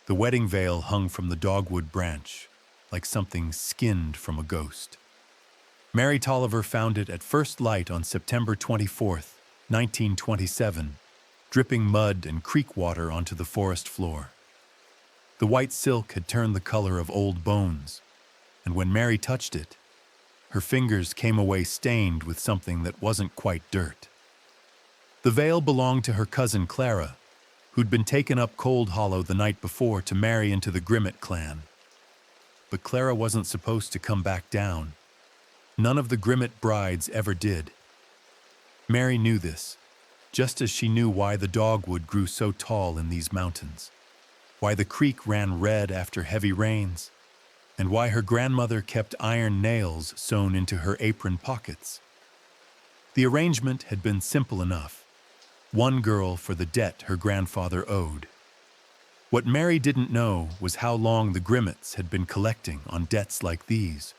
The wedding veil hung from the dogwood branch, like something skinned from a ghost. Mary Tolliver found it at first light on September 24th, 1927, dripping mud and creek water onto the forest floor. The white silk had turned the color of old bones, and when Mary touched it, her fingers came away stained with something that wasn't quite dirt. The veil belonged to her cousin Clara, who'd been taken up Cold Hollow the night before to marry into the Grimmett clan. But Clara wasn't supposed to come back down. None of the Grimmett brides ever did. Mary knew this, just as she knew why the dogwood grew so tall in these mountains, why the creek ran red after heavy rains, and why her grandmother kept iron nails sewn into her apron pockets. The arrangement had been simple enough. One girl for the debt her grandfather owed. What Mary didn't know was how long the Grimmetts had been collecting on debts like these,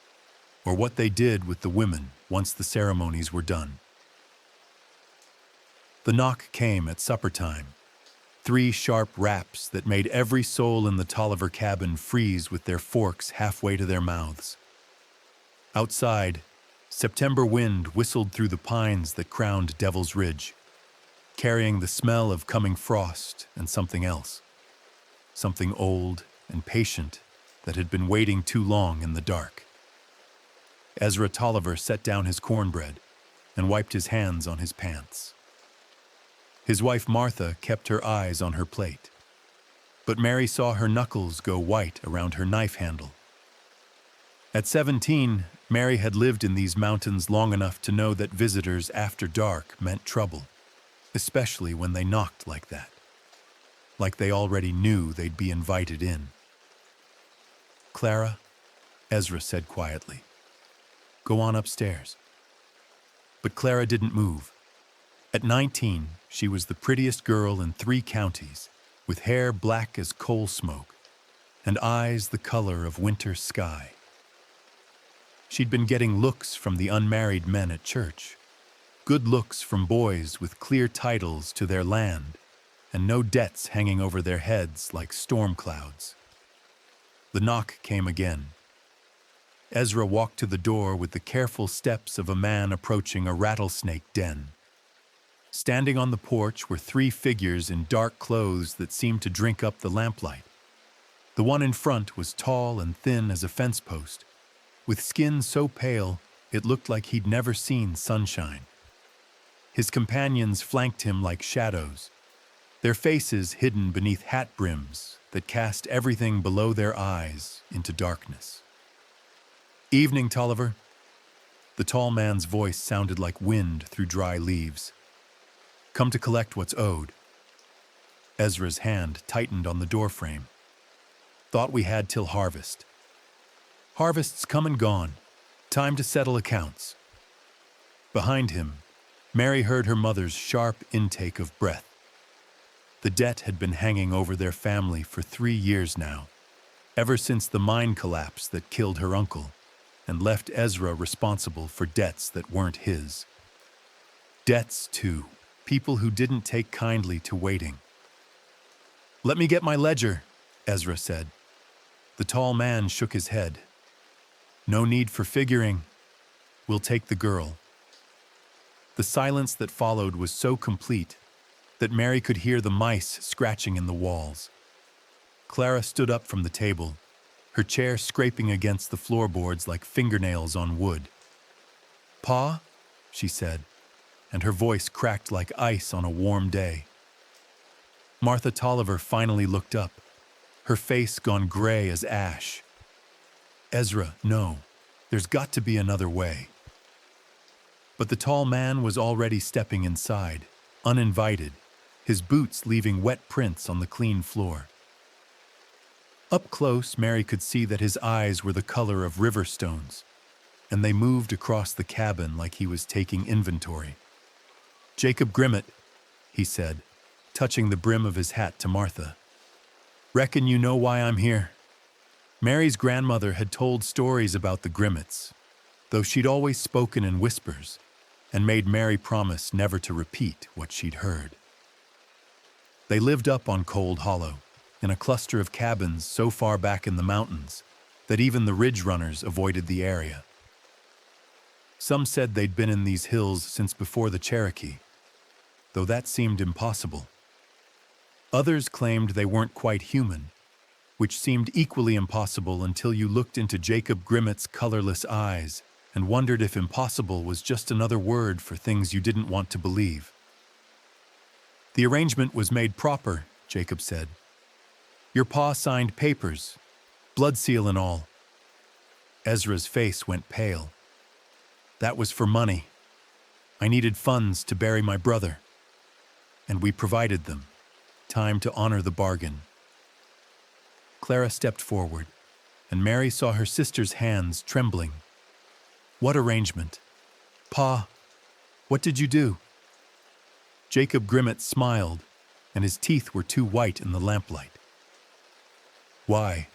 or what they did with the women once the ceremonies were done. The knock came at supper time. 3 sharp raps that made every soul in the Tolliver cabin freeze with their forks halfway to their mouths. Outside, September wind whistled through the pines that crowned Devil's Ridge, carrying the smell of coming frost and something else, something old and patient that had been waiting too long in the dark. Ezra Tolliver set down his cornbread and wiped his hands on his pants. His wife Martha kept her eyes on her plate, but Mary saw her knuckles go white around her knife handle. At 17, Mary had lived in these mountains long enough to know that visitors after dark meant trouble, especially when they knocked like that, like they already knew they'd be invited in. "Clara," Ezra said quietly, "go on upstairs." But Clara didn't move. At 19, she was the prettiest girl in 3 counties, with hair black as coal smoke and eyes the color of winter sky. She'd been getting looks from the unmarried men at church, good looks from boys with clear titles to their land and no debts hanging over their heads like storm clouds. The knock came again. Ezra walked to the door with the careful steps of a man approaching a rattlesnake den. Standing on the porch were 3 figures in dark clothes that seemed to drink up the lamplight. The one in front was tall and thin as a fence post, with skin so pale it looked like he'd never seen sunshine. His companions flanked him like shadows, their faces hidden beneath hat brims that cast everything below their eyes into darkness. "Evening, Tolliver." The tall man's voice sounded like wind through dry leaves. "Come to collect what's owed." Ezra's hand tightened on the doorframe. "Thought we had till harvest." "Harvest's come and gone. Time to settle accounts." Behind him, Mary heard her mother's sharp intake of breath. The debt had been hanging over their family for 3 years now, ever since the mine collapse that killed her uncle and left Ezra responsible for debts that weren't his. Debts, too, people who didn't take kindly to waiting. "Let me get my ledger," Ezra said. The tall man shook his head. "No need for figuring. We'll take the girl." The silence that followed was so complete that Mary could hear the mice scratching in the walls. Clara stood up from the table, her chair scraping against the floorboards like fingernails on wood. "Pa?" she said, and her voice cracked like ice on a warm day. Martha Tolliver finally looked up, her face gone gray as ash. "Ezra, no, there's got to be another way." But the tall man was already stepping inside, uninvited, his boots leaving wet prints on the clean floor. Up close, Mary could see that his eyes were the color of river stones, and they moved across the cabin like he was taking inventory. "Jacob Grimmett," he said, touching the brim of his hat to Martha. "Reckon you know why I'm here." Mary's grandmother had told stories about the Grimmetts, though she'd always spoken in whispers and made Mary promise never to repeat what she'd heard. They lived up on Cold Hollow, in a cluster of cabins so far back in the mountains that even the ridge runners avoided the area. Some said they'd been in these hills since before the Cherokee, though that seemed impossible. Others claimed they weren't quite human, which seemed equally impossible until you looked into Jacob Grimmett's colorless eyes and wondered if impossible was just another word for things you didn't want to believe. The arrangement was made proper, Jacob said. Your pa signed papers, blood seal and all. Ezra's face went pale. That was for money. I needed funds to bury my brother. And we provided them. Time to honor the bargain. Clara stepped forward, and Mary saw her sister's hands trembling. What arrangement? Pa, what did you do? Jacob Grimmett smiled, and his teeth were too white in the lamplight. Why,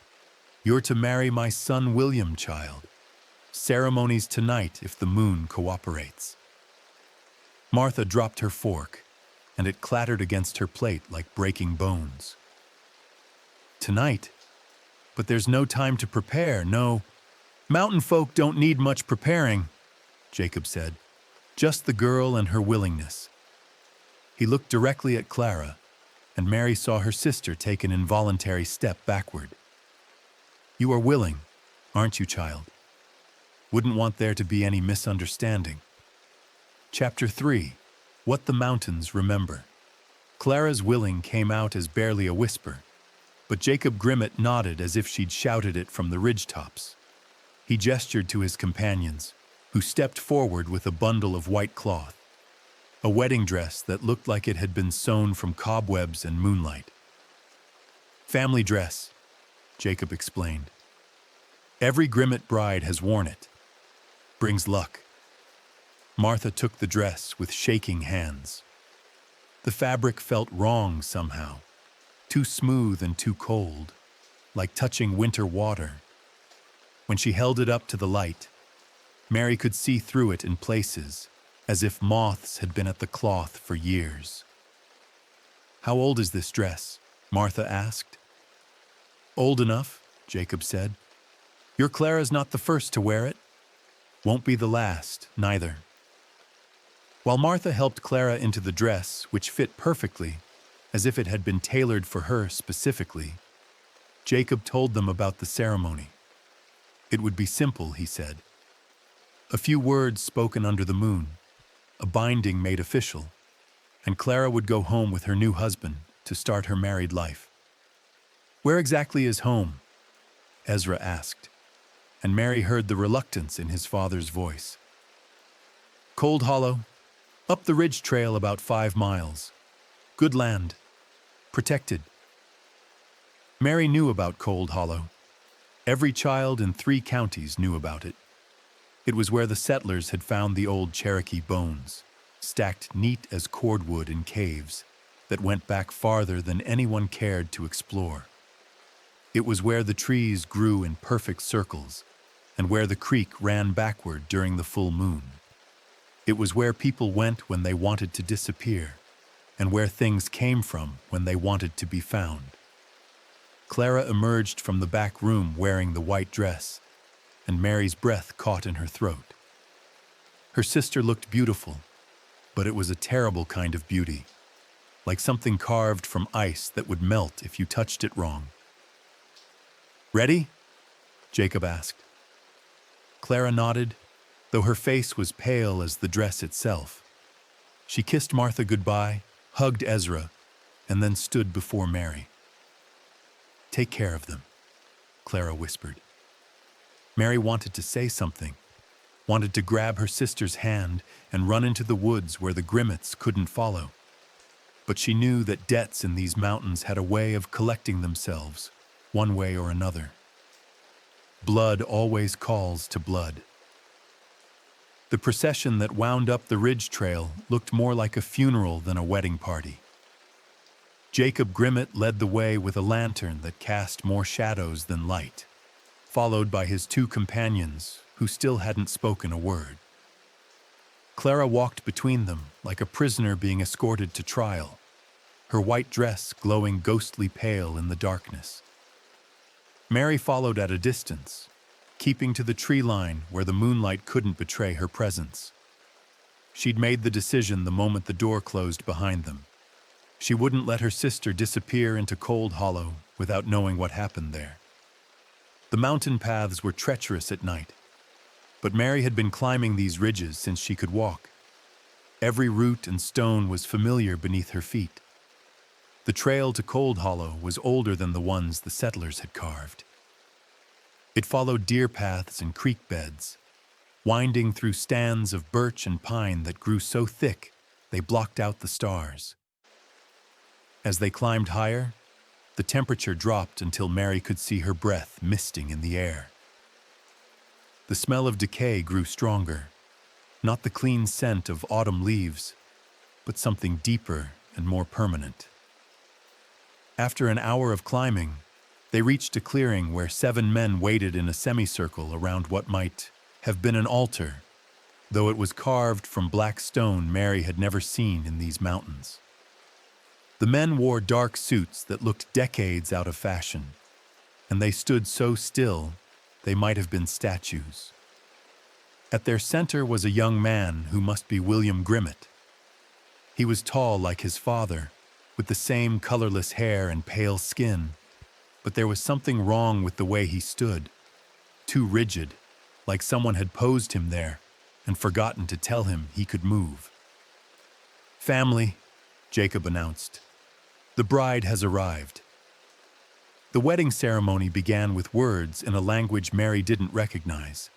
you're to marry my son William, child. Ceremonies tonight if the moon cooperates. Martha dropped her fork, and it clattered against her plate like breaking bones. Tonight? But there's no time to prepare, no. Mountain folk don't need much preparing, Jacob said. Just the girl and her willingness. He looked directly at Clara, and Mary saw her sister take an involuntary step backward. You are willing, aren't you, child? Wouldn't want there to be any misunderstanding. Chapter 3. What the Mountains Remember. Clara's willing came out as barely a whisper, but Jacob Grimmett nodded as if she'd shouted it from the ridgetops. He gestured to his companions, who stepped forward with a bundle of white cloth, a wedding dress that looked like it had been sewn from cobwebs and moonlight. Family dress, Jacob explained. Every Grimmett bride has worn it. Brings luck. Martha took the dress with shaking hands. The fabric felt wrong somehow, too smooth and too cold, like touching winter water. When she held it up to the light, Mary could see through it in places, as if moths had been at the cloth for years. How old is this dress? Martha asked. Old enough, Jacob said. Your Clara's not the first to wear it. Won't be the last, neither. While Martha helped Clara into the dress, which fit perfectly, as if it had been tailored for her specifically, Jacob told them about the ceremony. It would be simple, he said. A few words spoken under the moon, a binding made official, and Clara would go home with her new husband to start her married life. Where exactly is home? Ezra asked, and Mary heard the reluctance in his father's voice. Cold Hollow, up the ridge trail about 5 miles. Good land. Protected. Mary knew about Cold Hollow. Every child in 3 counties knew about it. It was where the settlers had found the old Cherokee bones, stacked neat as cordwood in caves that went back farther than anyone cared to explore. It was where the trees grew in perfect circles and where the creek ran backward during the full moon. It was where people went when they wanted to disappear and where things came from when they wanted to be found. Clara emerged from the back room wearing the white dress, and Mary's breath caught in her throat. Her sister looked beautiful, but it was a terrible kind of beauty, like something carved from ice that would melt if you touched it wrong. Ready? Jacob asked. Clara nodded, though her face was pale as the dress itself. She kissed Martha goodbye, hugged Ezra, and then stood before Mary. Take care of them, Clara whispered. Mary wanted to say something, wanted to grab her sister's hand and run into the woods where the Grimmetts couldn't follow. But she knew that debts in these mountains had a way of collecting themselves, one way or another. Blood always calls to blood. The procession that wound up the ridge trail looked more like a funeral than a wedding party. Jacob Grimmett led the way with a lantern that cast more shadows than light, followed by his 2 companions, who still hadn't spoken a word. Clara walked between them like a prisoner being escorted to trial, her white dress glowing ghostly pale in the darkness. Mary followed at a distance, keeping to the tree line where the moonlight couldn't betray her presence. She'd made the decision the moment the door closed behind them. She wouldn't let her sister disappear into Cold Hollow without knowing what happened there. The mountain paths were treacherous at night, but Mary had been climbing these ridges since she could walk. Every root and stone was familiar beneath her feet. The trail to Cold Hollow was older than the ones the settlers had carved. It followed deer paths and creek beds, winding through stands of birch and pine that grew so thick they blocked out the stars. As they climbed higher, the temperature dropped until Mary could see her breath misting in the air. The smell of decay grew stronger, not the clean scent of autumn leaves, but something deeper and more permanent. After an hour of climbing, they reached a clearing where 7 men waited in a semicircle around what might have been an altar, though it was carved from black stone Mary had never seen in these mountains. The men wore dark suits that looked decades out of fashion, and they stood so still they might have been statues. At their center was a young man who must be William Grimmett. He was tall like his father, with the same colorless hair and pale skin, but there was something wrong with the way he stood, too rigid, like someone had posed him there and forgotten to tell him he could move. "Family," Jacob announced. "The bride has arrived." The wedding ceremony began with words in a language Mary didn't recognize,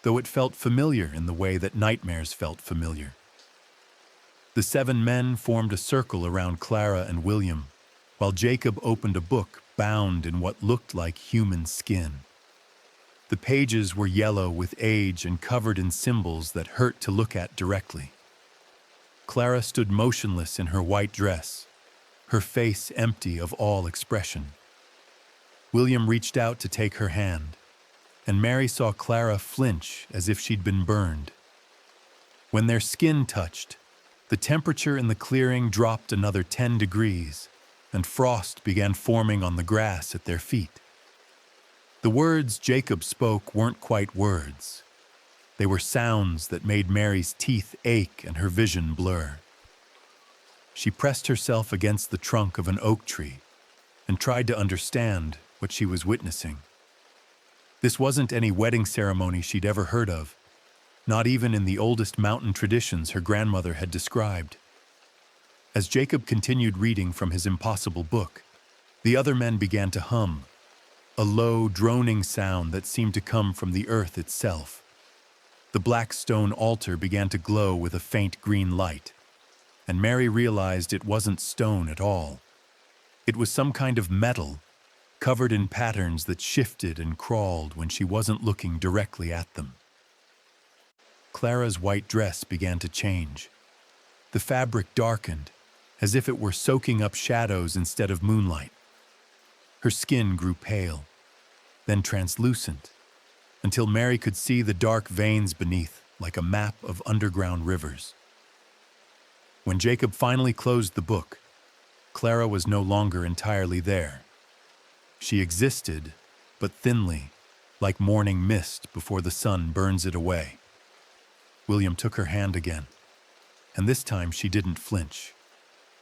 though it felt familiar in the way that nightmares felt familiar. The 7 men formed a circle around Clara and William, while Jacob opened a book bound in what looked like human skin. The pages were yellow with age and covered in symbols that hurt to look at directly. Clara stood motionless in her white dress, her face empty of all expression. William reached out to take her hand, and Mary saw Clara flinch as if she'd been burned. When their skin touched, the temperature in the clearing dropped another 10 degrees, and frost began forming on the grass at their feet. The words Jacob spoke weren't quite words. They were sounds that made Mary's teeth ache and her vision blur. She pressed herself against the trunk of an oak tree and tried to understand what she was witnessing. This wasn't any wedding ceremony she'd ever heard of, not even in the oldest mountain traditions her grandmother had described. As Jacob continued reading from his impossible book, the other men began to hum, a low, droning sound that seemed to come from the earth itself. The black stone altar began to glow with a faint green light, and Mary realized it wasn't stone at all. It was some kind of metal, covered in patterns that shifted and crawled when she wasn't looking directly at them. Clara's white dress began to change. The fabric darkened, as if it were soaking up shadows instead of moonlight. Her skin grew pale, then translucent, until Mary could see the dark veins beneath like a map of underground rivers. When Jacob finally closed the book, Clara was no longer entirely there. She existed, but thinly, like morning mist before the sun burns it away. William took her hand again, and this time she didn't flinch.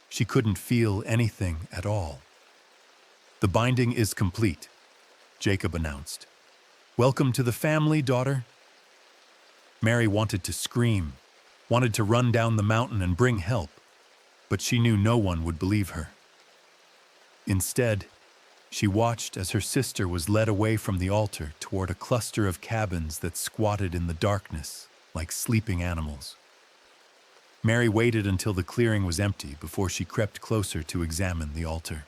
She couldn't feel anything at all. "The binding is complete," Jacob announced. "Welcome to the family, daughter." Mary wanted to scream, wanted to run down the mountain and bring help, but she knew no one would believe her. Instead, she watched as her sister was led away from the altar toward a cluster of cabins that squatted in the darkness like sleeping animals. Mary waited until the clearing was empty before she crept closer to examine the altar.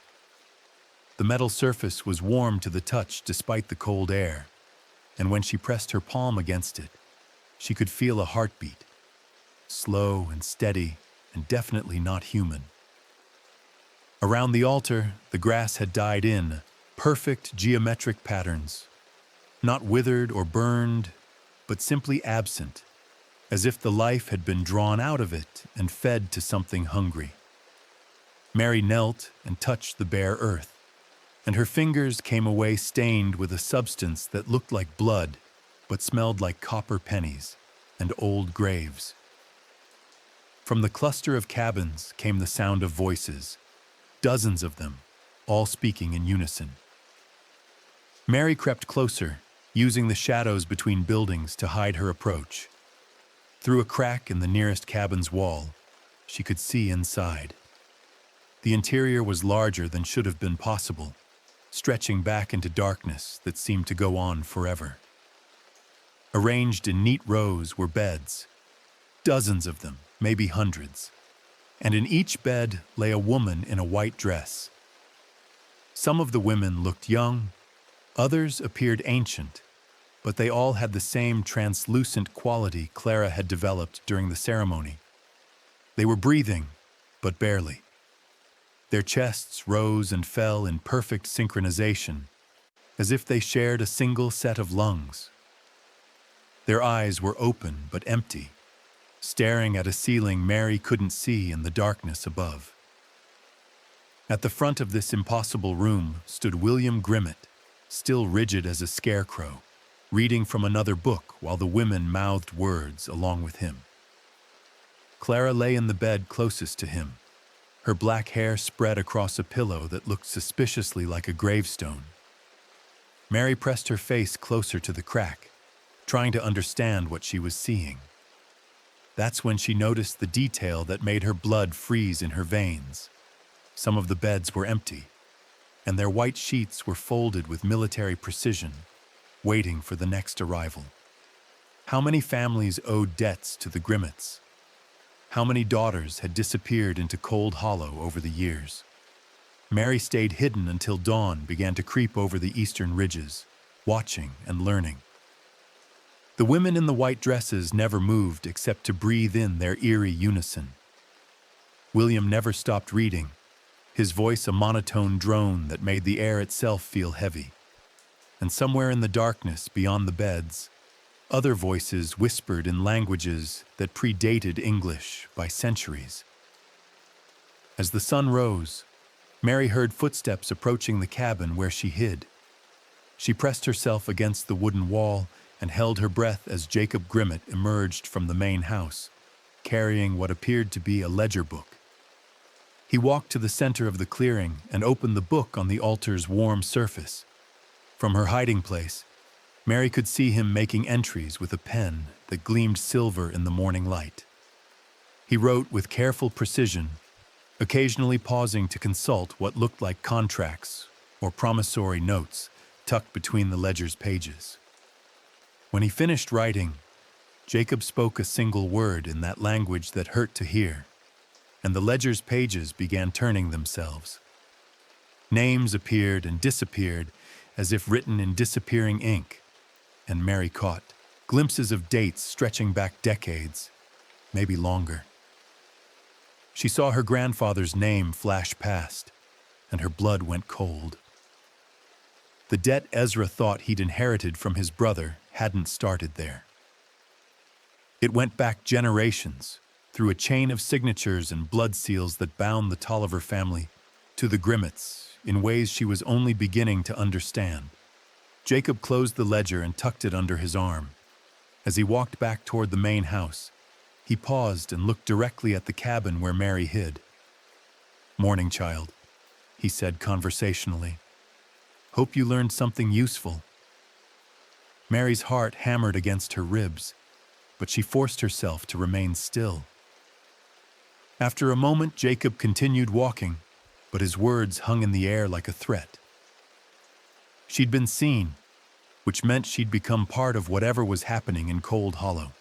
The metal surface was warm to the touch despite the cold air, and when she pressed her palm against it, she could feel a heartbeat, slow and steady and definitely not human. Around the altar, the grass had died in, perfect geometric patterns, not withered or burned, but simply absent, as if the life had been drawn out of it and fed to something hungry. Mary knelt and touched the bare earth, and her fingers came away stained with a substance that looked like blood, but smelled like copper pennies and old graves. From the cluster of cabins came the sound of voices, dozens of them, all speaking in unison. Mary crept closer, using the shadows between buildings to hide her approach. Through a crack in the nearest cabin's wall, she could see inside. The interior was larger than should have been possible, stretching back into darkness that seemed to go on forever. Arranged in neat rows were beds, dozens of them, maybe hundreds, and in each bed lay a woman in a white dress. Some of the women looked young, others appeared ancient, but they all had the same translucent quality Clara had developed during the ceremony. They were breathing, but barely. Their chests rose and fell in perfect synchronization, as if they shared a single set of lungs. Their eyes were open but empty, staring at a ceiling Mary couldn't see in the darkness above. At the front of this impossible room stood William Grimmett, still rigid as a scarecrow, reading from another book while the women mouthed words along with him. Clara lay in the bed closest to him, her black hair spread across a pillow that looked suspiciously like a gravestone. Mary pressed her face closer to the crack, trying to understand what she was seeing. That's when she noticed the detail that made her blood freeze in her veins. Some of the beds were empty, and their white sheets were folded with military precision, waiting for the next arrival. How many families owed debts to the Grimmetts? How many daughters had disappeared into Cold Hollow over the years? Mary stayed hidden until dawn began to creep over the eastern ridges, watching and learning. The women in the white dresses never moved except to breathe in their eerie unison. William never stopped reading, his voice a monotone drone that made the air itself feel heavy. And somewhere in the darkness beyond the beds, other voices whispered in languages that predated English by centuries. As the sun rose, Mary heard footsteps approaching the cabin where she hid. She pressed herself against the wooden wall and held her breath as Jacob Grimmett emerged from the main house, carrying what appeared to be a ledger book. He walked to the center of the clearing and opened the book on the altar's warm surface. From her hiding place, Mary could see him making entries with a pen that gleamed silver in the morning light. He wrote with careful precision, occasionally pausing to consult what looked like contracts or promissory notes tucked between the ledger's pages. When he finished writing, Jacob spoke a single word in that language that hurt to hear, and the ledger's pages began turning themselves. Names appeared and disappeared as if written in disappearing ink, and Mary caught glimpses of dates stretching back decades, maybe longer. She saw her grandfather's name flash past, and her blood went cold. The debt Ezra thought he'd inherited from his brother hadn't started there. It went back generations, through a chain of signatures and blood seals that bound the Tolliver family to the Grimmetts in ways she was only beginning to understand. Jacob closed the ledger and tucked it under his arm. As he walked back toward the main house, he paused and looked directly at the cabin where Mary hid. "Morning, child," he said conversationally. "Hope you learned something useful." Mary's heart hammered against her ribs, but she forced herself to remain still. After a moment, Jacob continued walking, but his words hung in the air like a threat. She'd been seen, which meant she'd become part of whatever was happening in Cold Hollow.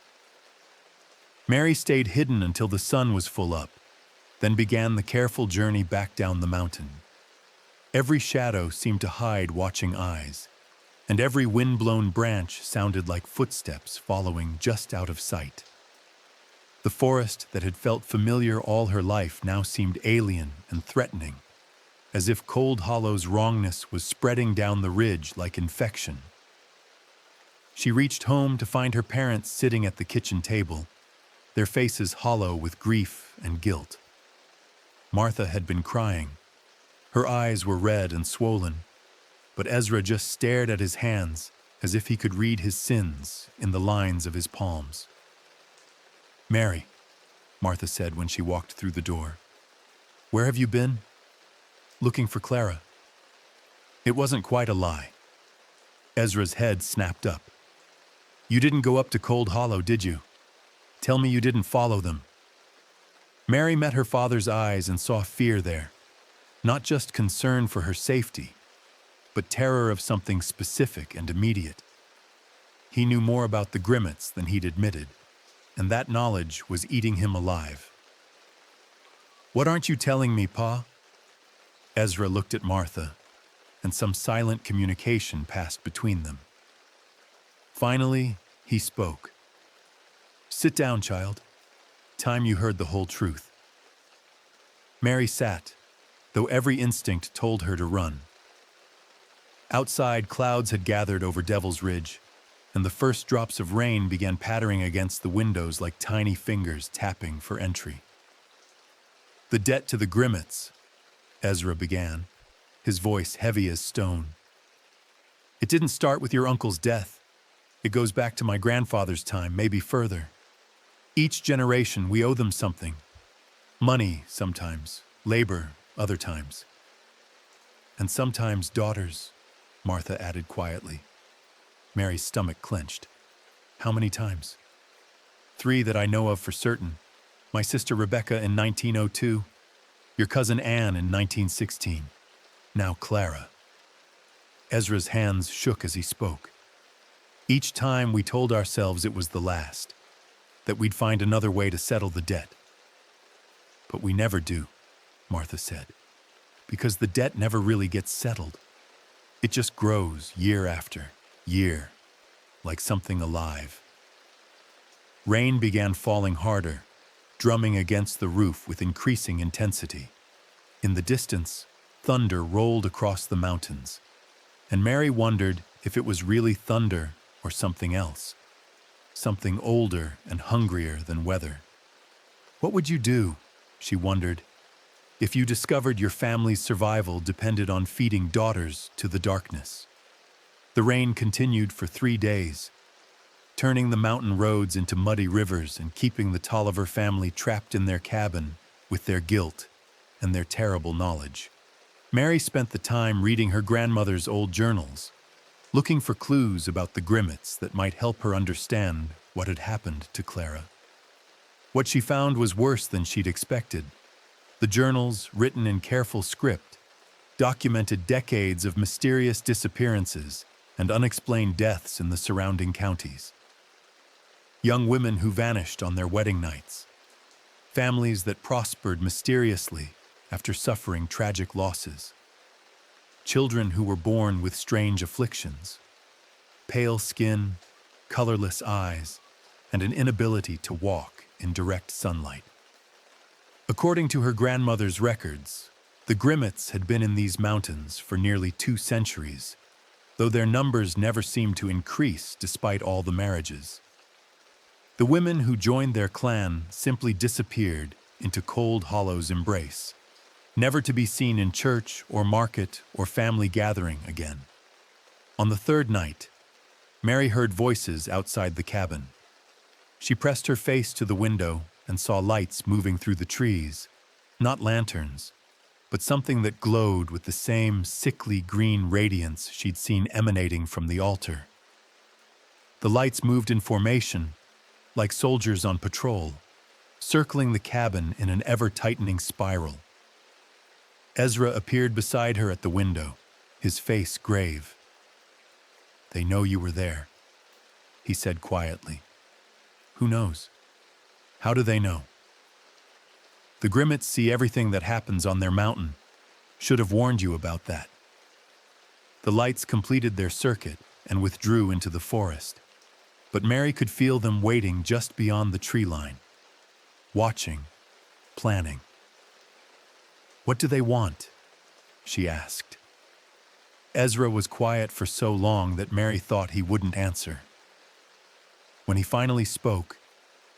Mary stayed hidden until the sun was full up, then began the careful journey back down the mountain. Every shadow seemed to hide watching eyes, and every wind-blown branch sounded like footsteps following just out of sight. The forest that had felt familiar all her life now seemed alien and threatening, as if Cold Hollow's wrongness was spreading down the ridge like infection. She reached home to find her parents sitting at the kitchen table, their faces hollow with grief and guilt. Martha had been crying. Her eyes were red and swollen, but Ezra just stared at his hands as if he could read his sins in the lines of his palms. "Mary," Martha said when she walked through the door, "where have you been?" "Looking for Clara." It wasn't quite a lie. Ezra's head snapped up. "You didn't go up to Cold Hollow, did you? Tell me you didn't follow them." Mary met her father's eyes and saw fear there, not just concern for her safety, but terror of something specific and immediate. He knew more about the Grimmetts than he'd admitted, and that knowledge was eating him alive. "What aren't you telling me, Pa?" Ezra looked at Martha, and some silent communication passed between them. Finally, he spoke. "Sit down, child. Time you heard the whole truth." Mary sat, though every instinct told her to run. Outside, clouds had gathered over Devil's Ridge, and the first drops of rain began pattering against the windows like tiny fingers tapping for entry. "The debt to the Grimmetts," Ezra began, his voice heavy as stone. "It didn't start with your uncle's death. It goes back to my grandfather's time, maybe further. Each generation, we owe them something. Money, sometimes. Labor, other times. And sometimes daughters," Martha added quietly. Mary's stomach clenched. "How many times?" "3 that I know of for certain. My sister Rebecca in 1902, your cousin Anne in 1916, now Clara." Ezra's hands shook as he spoke. Each time we told ourselves it was the last, that we'd find another way to settle the debt. "But we never do," Martha said, "because the debt never really gets settled. It just grows year after year, like something alive." Rain began falling harder, drumming against the roof with increasing intensity. In the distance, thunder rolled across the mountains, and Mary wondered if it was really thunder or something else, something older and hungrier than weather. What would you do, she wondered, if you discovered your family's survival depended on feeding daughters to the darkness? The rain continued for 3 days, turning the mountain roads into muddy rivers and keeping the Tolliver family trapped in their cabin with their guilt and their terrible knowledge. Mary spent the time reading her grandmother's old journals, looking for clues about the Grimmetts that might help her understand what had happened to Clara. What she found was worse than she'd expected. The journals, written in careful script, documented decades of mysterious disappearances and unexplained deaths in the surrounding counties. Young women who vanished on their wedding nights. Families that prospered mysteriously after suffering tragic losses. Children who were born with strange afflictions. Pale skin, colorless eyes, and an inability to walk in direct sunlight. According to her grandmother's records, the Grimmetts had been in these mountains for nearly 2 centuries, though their numbers never seemed to increase despite all the marriages. The women who joined their clan simply disappeared into Cold Hollow's embrace, never to be seen in church or market or family gathering again. On the 3rd night, Mary heard voices outside the cabin. She pressed her face to the window and saw lights moving through the trees, not lanterns, but something that glowed with the same sickly green radiance she'd seen emanating from the altar. The lights moved in formation, like soldiers on patrol, circling the cabin in an ever-tightening spiral. Ezra appeared beside her at the window, his face grave. "They know you were there," he said quietly. "Who knows? How do they know?" "The Grimmetts see everything that happens on their mountain. Should have warned you about that." The lights completed their circuit and withdrew into the forest, but Mary could feel them waiting just beyond the tree line, watching, planning. "What do they want?" she asked. Ezra was quiet for so long that Mary thought he wouldn't answer. When he finally spoke,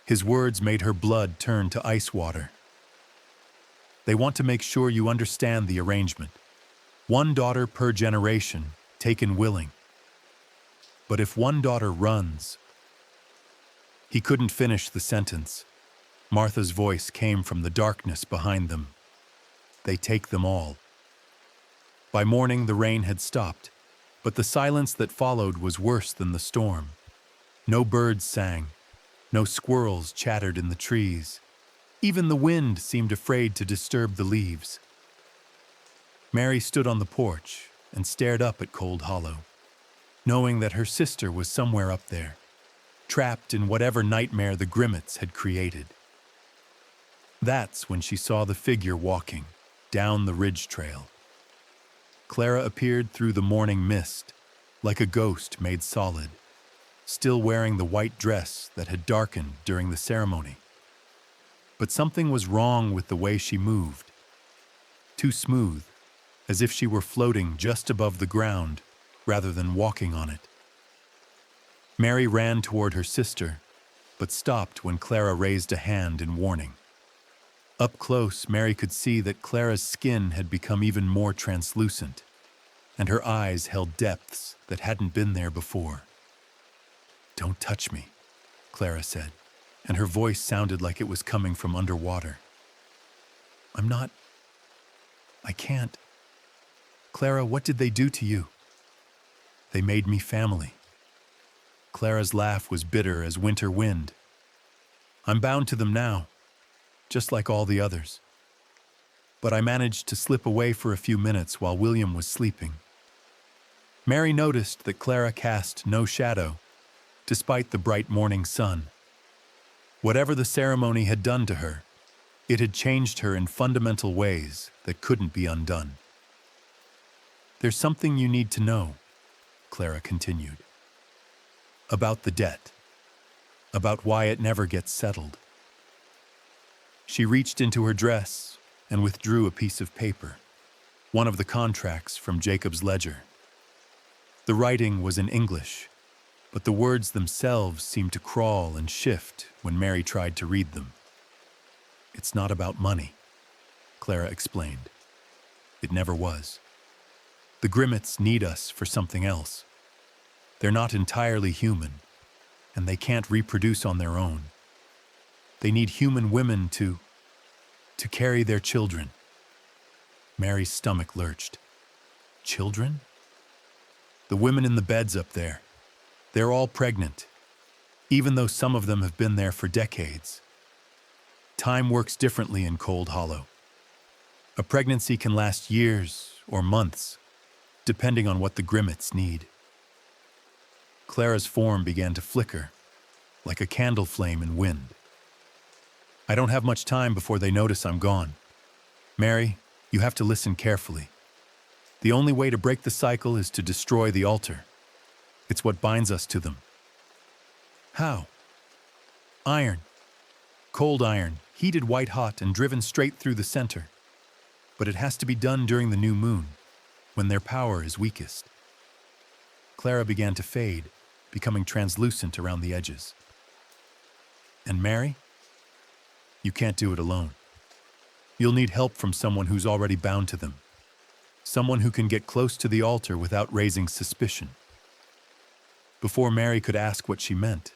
his words made her blood turn to ice water. They want to make sure you understand the arrangement. One daughter per generation, taken willing. But if one daughter runs..." He couldn't finish the sentence. Martha's voice came from the darkness behind them. "They take them all." By morning, the rain had stopped, but the silence that followed was worse than the storm. No birds sang, no squirrels chattered in the trees. Even the wind seemed afraid to disturb the leaves. Mary stood on the porch and stared up at Cold Hollow, knowing that her sister was somewhere up there, trapped in whatever nightmare the Grimmetts had created. That's when she saw the figure walking down the ridge trail. Clara appeared through the morning mist, like a ghost made solid, still wearing the white dress that had darkened during the ceremony. But something was wrong with the way she moved. Too smooth, as if she were floating just above the ground rather than walking on it. Mary ran toward her sister, but stopped when Clara raised a hand in warning. Up close, Mary could see that Clara's skin had become even more translucent, and her eyes held depths that hadn't been there before. "Don't touch me," Clara said, and her voice sounded like it was coming from underwater. I can't. Clara, what did they do to you?" "They made me family." Clara's laugh was bitter as winter wind. "I'm bound to them now, just like all the others. But I managed to slip away for a few minutes while William was sleeping." Mary noticed that Clara cast no shadow, despite the bright morning sun. Whatever the ceremony had done to her, it had changed her in fundamental ways that couldn't be undone. "There's something you need to know," Clara continued. "About the debt. About why it never gets settled." She reached into her dress and withdrew a piece of paper, one of the contracts from Jacob's ledger. The writing was in English, but the words themselves seemed to crawl and shift when Mary tried to read them. "It's not about money," Clara explained. "It never was. The Grimmetts need us for something else. They're not entirely human, and they can't reproduce on their own. They need human women to carry their children." Mary's stomach lurched. "Children?" "The women in the beds up there. They're all pregnant, even though some of them have been there for decades. Time works differently in Cold Hollow. A pregnancy can last years or months, depending on what the Grimmetts need." Clara's form began to flicker, like a candle flame in wind. "I don't have much time before they notice I'm gone. Mary, you have to listen carefully. The only way to break the cycle is to destroy the altar. It's what binds us to them." "How?" "Iron. Cold iron, heated white hot and driven straight through the center. But it has to be done during the new moon, when their power is weakest." Clara began to fade, becoming translucent around the edges. "And Mary? You can't do it alone. You'll need help from someone who's already bound to them. Someone who can get close to the altar without raising suspicion." Before Mary could ask what she meant,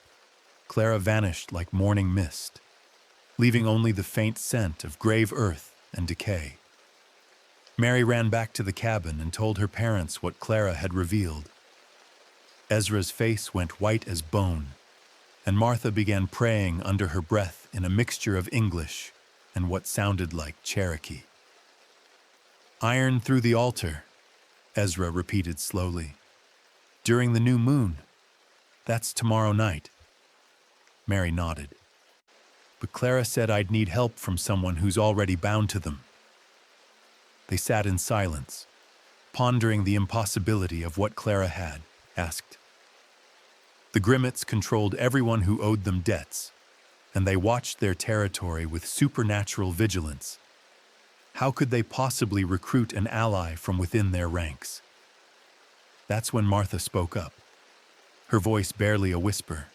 Clara vanished like morning mist, leaving only the faint scent of grave earth and decay. Mary ran back to the cabin and told her parents what Clara had revealed. Ezra's face went white as bone, and Martha began praying under her breath in a mixture of English and what sounded like Cherokee. "Iron through the altar," Ezra repeated slowly. "During the new moon. That's tomorrow night." Mary nodded. "But Clara said I'd need help from someone who's already bound to them." They sat in silence, pondering the impossibility of what Clara had asked. The Grimmetts controlled everyone who owed them debts, and they watched their territory with supernatural vigilance. How could they possibly recruit an ally from within their ranks? That's when Martha spoke up, her voice barely a whisper.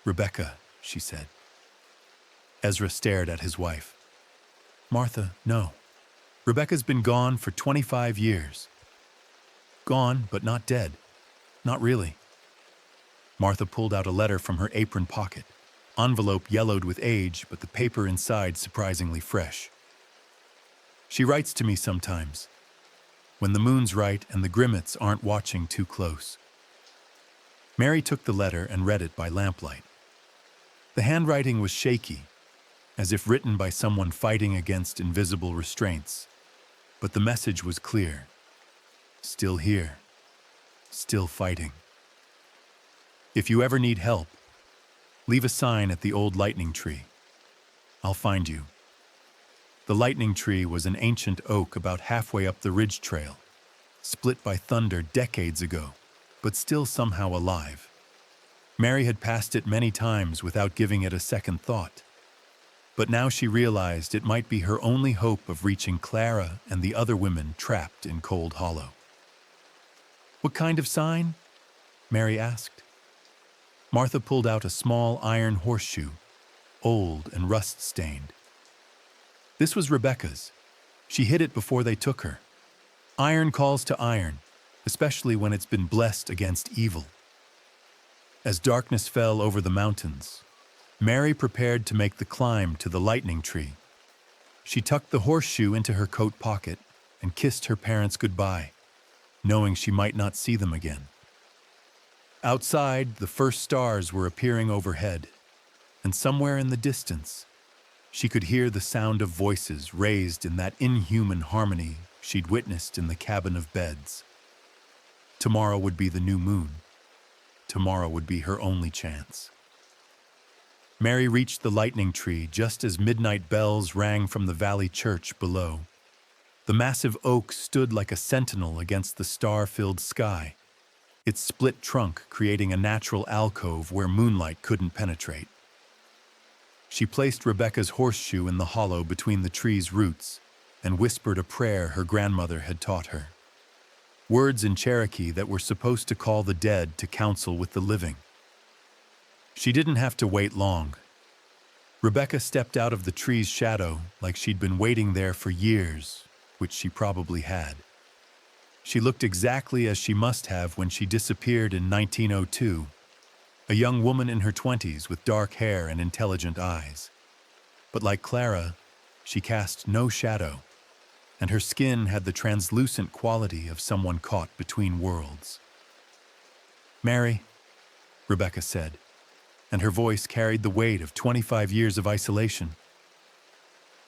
"Rebecca," she said. Ezra stared at his wife. Martha, no. Rebecca's been gone for 25 years. Gone, but not dead. Not really. Martha pulled out a letter from her apron pocket. Envelope yellowed with age, but the paper inside surprisingly fresh. She writes to me sometimes, when the moon's right and the Grimmetts aren't watching too close. Mary took the letter and read it by lamplight. The handwriting was shaky, as if written by someone fighting against invisible restraints. But the message was clear. Still here. Still fighting. If you ever need help, leave a sign at the old lightning tree. I'll find you. The lightning tree was an ancient oak about halfway up the ridge trail, split by thunder decades ago, but still somehow alive. Mary had passed it many times without giving it a second thought. But now she realized it might be her only hope of reaching Clara and the other women trapped in Cold Hollow. "What kind of sign?" Mary asked. Martha pulled out a small iron horseshoe, old and rust-stained. This was Rebecca's. She hid it before they took her. Iron calls to iron, especially when it's been blessed against evil. As darkness fell over the mountains, Mary prepared to make the climb to the lightning tree. She tucked the horseshoe into her coat pocket and kissed her parents goodbye, knowing she might not see them again. Outside, the first stars were appearing overhead, and somewhere in the distance, she could hear the sound of voices raised in that inhuman harmony she'd witnessed in the cabin of beds. Tomorrow would be the new moon. Tomorrow would be her only chance. Mary reached the lightning tree just as midnight bells rang from the valley church below. The massive oak stood like a sentinel against the star-filled sky, its split trunk creating a natural alcove where moonlight couldn't penetrate. She placed Rebecca's horseshoe in the hollow between the tree's roots and whispered a prayer her grandmother had taught her. Words in Cherokee that were supposed to call the dead to counsel with the living. She didn't have to wait long. Rebecca stepped out of the tree's shadow like she'd been waiting there for years, which she probably had. She looked exactly as she must have when she disappeared in 1902, a young woman in her 20s with dark hair and intelligent eyes. But like Clara, she cast no shadow, and her skin had the translucent quality of someone caught between worlds. "Mary," Rebecca said, and her voice carried the weight of 25 years of isolation.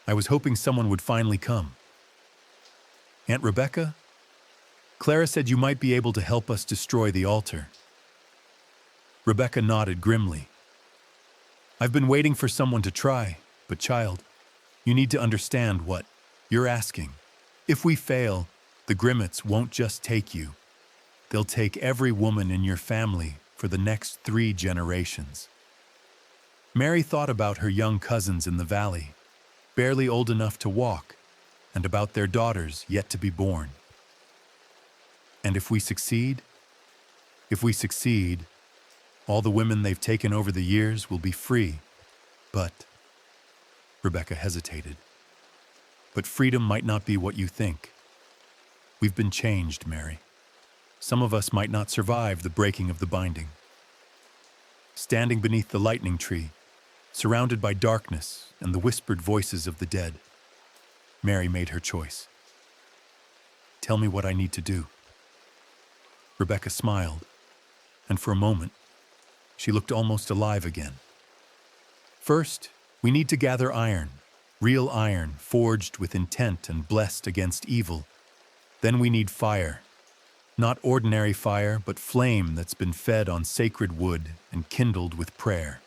"I was hoping someone would finally come." "Aunt Rebecca? Clara said you might be able to help us destroy the altar." Rebecca nodded grimly. "I've been waiting for someone to try, but child, you need to understand what you're asking. If we fail, the Grimmetts won't just take you. They'll take every woman in your family for the next 3 generations." Mary thought about her young cousins in the valley, barely old enough to walk, and about their daughters yet to be born. "And if we succeed? If we succeed, all the women they've taken over the years will be free. But," Rebecca hesitated, "but freedom might not be what you think. We've been changed, Mary. Some of us might not survive the breaking of the binding." Standing beneath the lightning tree, surrounded by darkness and the whispered voices of the dead, Mary made her choice. "Tell me what I need to do." Rebecca smiled, and for a moment, she looked almost alive again. "First, we need to gather iron, real iron forged with intent and blessed against evil. Then we need fire. Not ordinary fire, but flame that's been fed on sacred wood and kindled with prayer."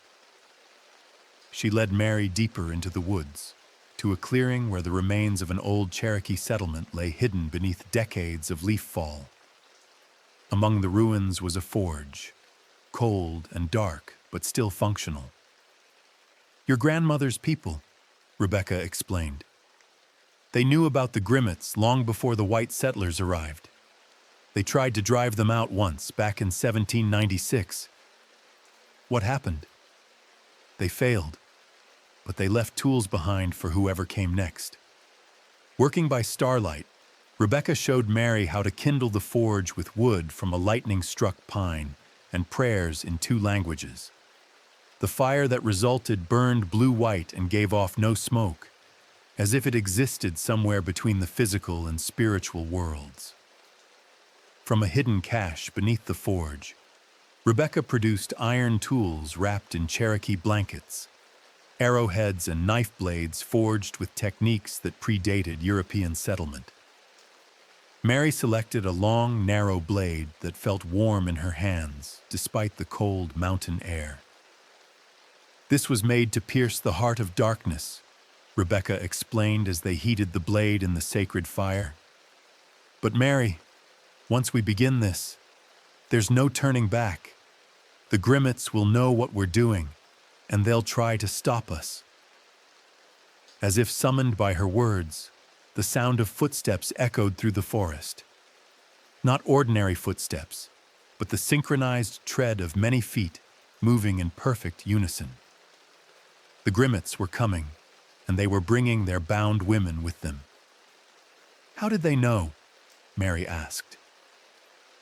She led Mary deeper into the woods, to a clearing where the remains of an old Cherokee settlement lay hidden beneath decades of leaf fall. Among the ruins was a forge, cold and dark, but still functional. "Your grandmother's people," Rebecca explained. "They knew about the Grimmetts long before the white settlers arrived. They tried to drive them out once, back in 1796. What happened? They failed, but they left tools behind for whoever came next. Working by starlight, Rebecca showed Mary how to kindle the forge with wood from a lightning-struck pine and prayers in 2 languages. The fire that resulted burned blue-white and gave off no smoke, as if it existed somewhere between the physical and spiritual worlds. From a hidden cache beneath the forge, Rebecca produced iron tools wrapped in Cherokee blankets, arrowheads and knife blades forged with techniques that predated European settlement. Mary selected a long, narrow blade that felt warm in her hands despite the cold mountain air. This was made to pierce the heart of darkness, Rebecca explained as they heated the blade in the sacred fire. But Mary, once we begin this, there's no turning back. The Grimmetts will know what we're doing, and they'll try to stop us. As if summoned by her words, the sound of footsteps echoed through the forest. Not ordinary footsteps, but the synchronized tread of many feet moving in perfect unison. The Grimmetts were coming, and they were bringing their bound women with them. How did they know? Mary asked.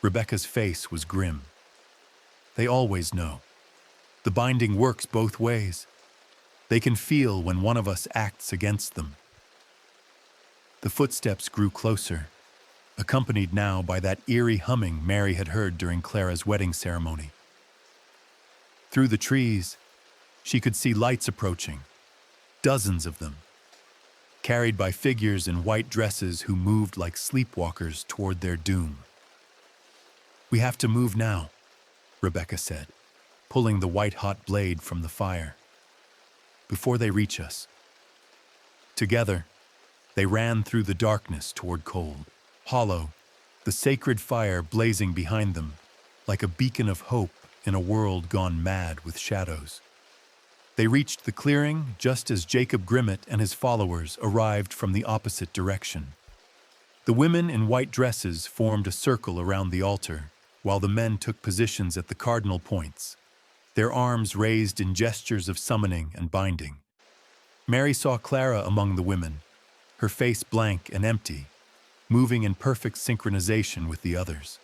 Rebecca's face was grim. They always know. The binding works both ways. They can feel when one of us acts against them. The footsteps grew closer, accompanied now by that eerie humming Mary had heard during Clara's wedding ceremony. Through the trees, she could see lights approaching, dozens of them, carried by figures in white dresses who moved like sleepwalkers toward their doom. "We have to move now," Rebecca said, pulling the white-hot blade from the fire. "Before they reach us." Together, they ran through the darkness toward cold, hollow, the sacred fire blazing behind them like a beacon of hope in a world gone mad with shadows. They reached the clearing just as Jacob Grimmett and his followers arrived from the opposite direction. The women in white dresses formed a circle around the altar, while the men took positions at the cardinal points, their arms raised in gestures of summoning and binding. Mary saw Clara among the women, her face blank and empty, moving in perfect synchronization with the others.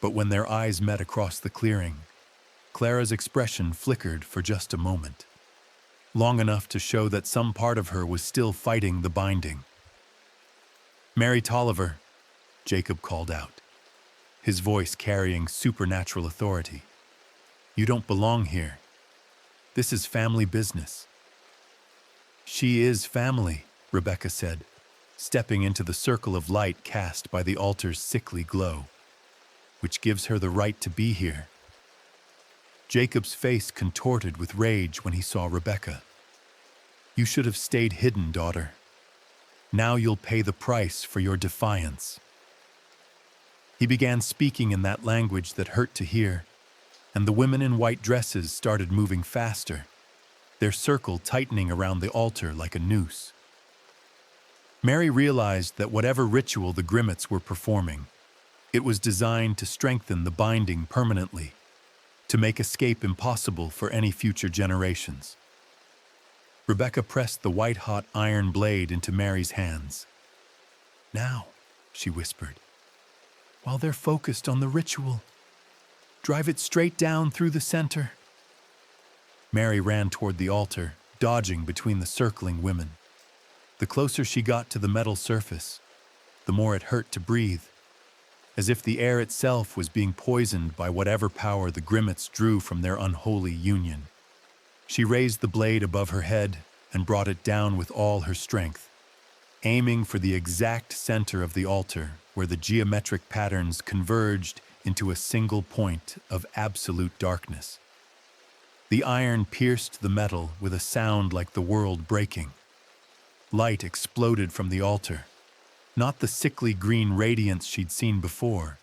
But when their eyes met across the clearing, Clara's expression flickered for just a moment, long enough to show that some part of her was still fighting the binding. "Mary Tolliver," Jacob called out, his voice carrying supernatural authority. "You don't belong here. This is family business." "She is family," Rebecca said, stepping into the circle of light cast by the altar's sickly glow, "which gives her the right to be here." Jacob's face contorted with rage when he saw Rebecca. "You should have stayed hidden, daughter. Now you'll pay the price for your defiance." He began speaking in that language that hurt to hear, and the women in white dresses started moving faster, their circle tightening around the altar like a noose. Mary realized that whatever ritual the Grimmetts were performing, it was designed to strengthen the binding permanently, to make escape impossible for any future generations. Rebecca pressed the white-hot iron blade into Mary's hands. "Now," she whispered, "while they're focused on the ritual, drive it straight down through the center." Mary ran toward the altar, dodging between the circling women. The closer she got to the metal surface, the more it hurt to breathe, as if the air itself was being poisoned by whatever power the Grimmetts drew from their unholy union. She raised the blade above her head and brought it down with all her strength, aiming for the exact center of the altar where the geometric patterns converged into a single point of absolute darkness. The iron pierced the metal with a sound like the world breaking. Light exploded from the altar, not the sickly green radiance she'd seen before,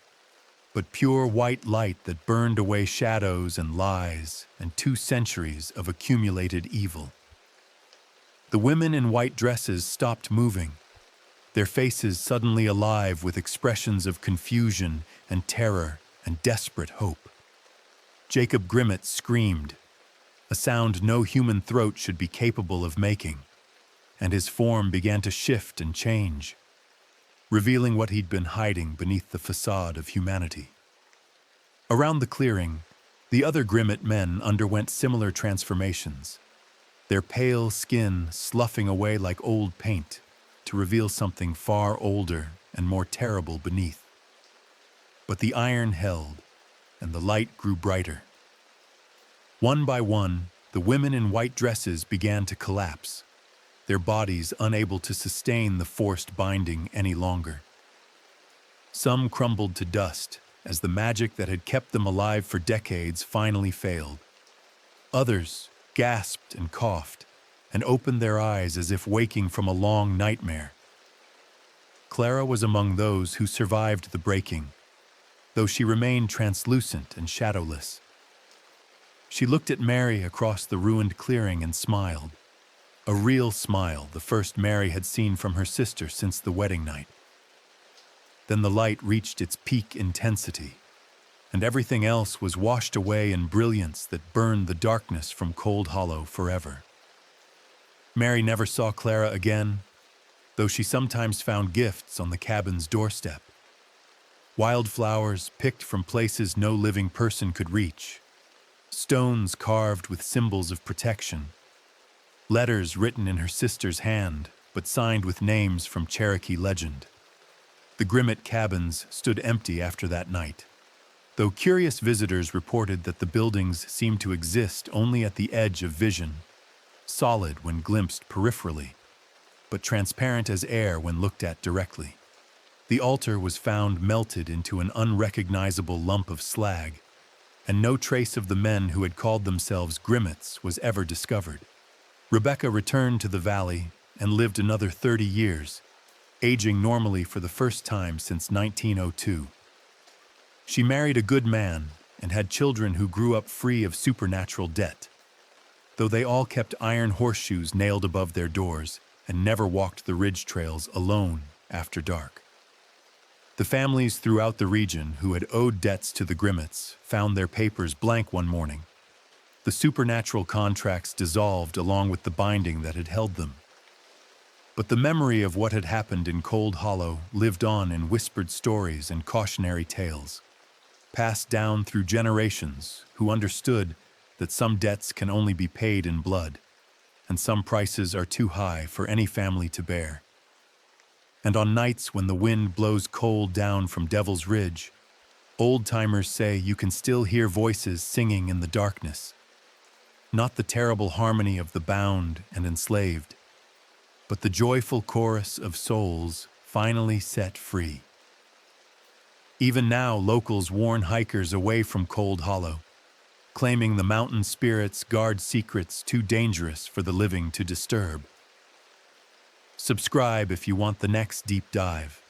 but pure white light that burned away shadows and lies and 2 centuries of accumulated evil. The women in white dresses stopped moving, their faces suddenly alive with expressions of confusion and terror and desperate hope. Jacob Grimmett screamed, a sound no human throat should be capable of making. and his form began to shift and change, revealing what he'd been hiding beneath the facade of humanity. Around the clearing, the other Grimmett men underwent similar transformations, their pale skin sloughing away like old paint to reveal something far older and more terrible beneath. But the iron held, and the light grew brighter. One by one, the women in white dresses began to collapse, their bodies unable to sustain the forced binding any longer. Some crumbled to dust as the magic that had kept them alive for decades finally failed. Others gasped and coughed and opened their eyes as if waking from a long nightmare. Clara was among those who survived the breaking, though she remained translucent and shadowless. She looked at Mary across the ruined clearing and smiled, a real smile, the first Mary had seen from her sister since the wedding night. Then the light reached its peak intensity, and everything else was washed away in brilliance that burned the darkness from Cold Hollow forever. Mary never saw Clara again, though she sometimes found gifts on the cabin's doorstep. Wildflowers picked from places no living person could reach, stones carved with symbols of protection, letters written in her sister's hand but signed with names from Cherokee legend. The Grimmett cabins stood empty after that night, though curious visitors reported that the buildings seemed to exist only at the edge of vision, solid when glimpsed peripherally, but transparent as air when looked at directly. The altar was found melted into an unrecognizable lump of slag, and no trace of the men who had called themselves Grimmetts was ever discovered. Rebecca returned to the valley and lived another 30 years, aging normally for the first time since 1902. She married a good man and had children who grew up free of supernatural debt, though they all kept iron horseshoes nailed above their doors and never walked the ridge trails alone after dark. The families throughout the region who had owed debts to the Grimmetts found their papers blank one morning. The supernatural contracts dissolved along with the binding that had held them. But the memory of what had happened in Cold Hollow lived on in whispered stories and cautionary tales, passed down through generations who understood that some debts can only be paid in blood, and some prices are too high for any family to bear. And on nights when the wind blows cold down from Devil's Ridge, old-timers say you can still hear voices singing in the darkness. Not the terrible harmony of the bound and enslaved, but the joyful chorus of souls finally set free. Even now, locals warn hikers away from Cold Hollow, claiming the mountain spirits guard secrets too dangerous for the living to disturb. Subscribe if you want the next deep dive.